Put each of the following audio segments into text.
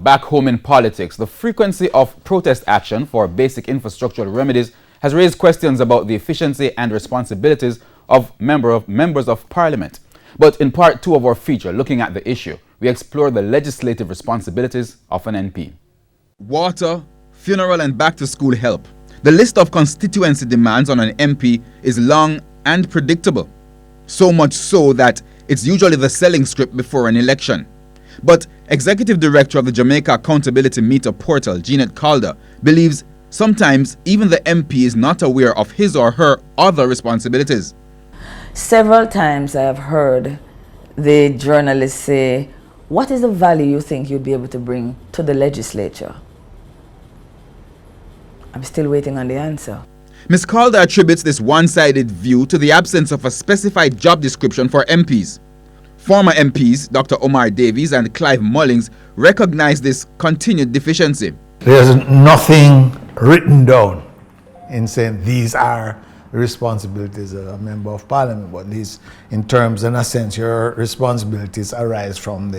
back home in politics, the frequency of protest action for basic infrastructural remedies has raised questions about the efficiency and responsibilities of members of parliament. But in part 2 of our feature, looking at the issue, we explore the legislative responsibilities of an MP. Water, funeral and back-to-school help. The list of constituency demands on an MP is long and predictable, so much so that it's usually the selling script before an election. But Executive Director of the Jamaica Accountability Meter Portal, Jeanette Calder, believes sometimes even the MP is not aware of his or her other responsibilities. Several times I have heard the journalists say, what is the value you think you'd be able to bring to the legislature? I'm still waiting on the answer. Ms. Calder attributes this one-sided view to the absence of a specified job description for MPs. Former MPs, Dr. Omar Davies and Clive Mullings, recognize this continued deficiency. There's nothing written down in saying these are the responsibilities of a member of parliament, but these, in terms, in a sense, your responsibilities arise from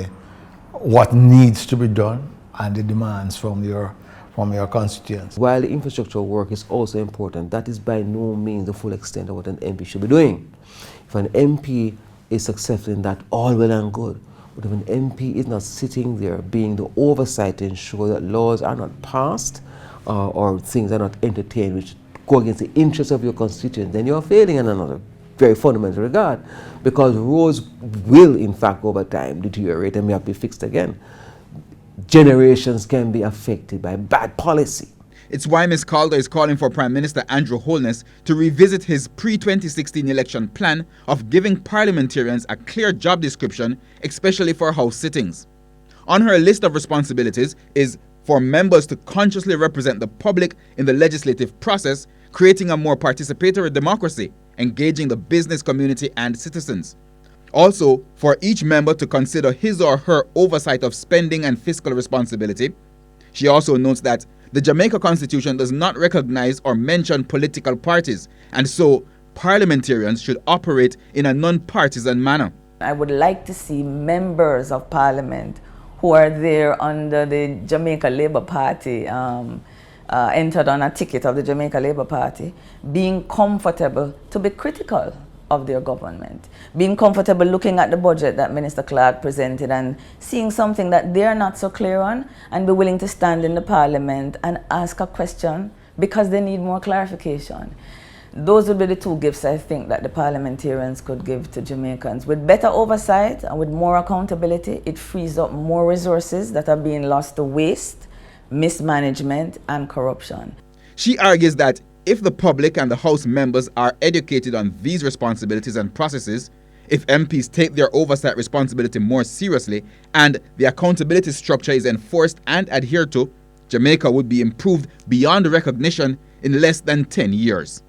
what needs to be done and the demands from your constituents. While the infrastructure work is also important, that is by no means the full extent of what an MP should be doing. If an MP is successful in that, all well and good. But if an MP is not sitting there being the oversight to ensure that laws are not passed or things are not entertained which go against the interests of your constituents, then you are failing in another very fundamental regard, because roads will in fact over time deteriorate and may have to be fixed again. Generations can be affected by bad policy. It's why Ms. Calder is calling for Prime Minister Andrew Holness to revisit his pre-2016 election plan of giving parliamentarians a clear job description, especially for House sittings. On her list of responsibilities is for members to consciously represent the public in the legislative process, creating a more participatory democracy, engaging the business community and citizens. Also, for each member to consider his or her oversight of spending and fiscal responsibility. She also notes that the Jamaica Constitution does not recognize or mention political parties, and so parliamentarians should operate in a non-partisan manner. I would like to see members of parliament who are there under the Jamaica Labour Party, entered on a ticket of the Jamaica Labour Party, being comfortable to be critical of their government, being comfortable looking at the budget that Minister Clark presented and seeing something that they're not so clear on, and be willing to stand in the parliament and ask a question because they need more clarification. Those would be the two gifts I think that the parliamentarians could give to Jamaicans. With better oversight and with more accountability, it frees up more resources that are being lost to waste, mismanagement and corruption. She argues that if the public and the House members are educated on these responsibilities and processes, if MPs take their oversight responsibility more seriously and the accountability structure is enforced and adhered to, Jamaica would be improved beyond recognition in less than 10 years.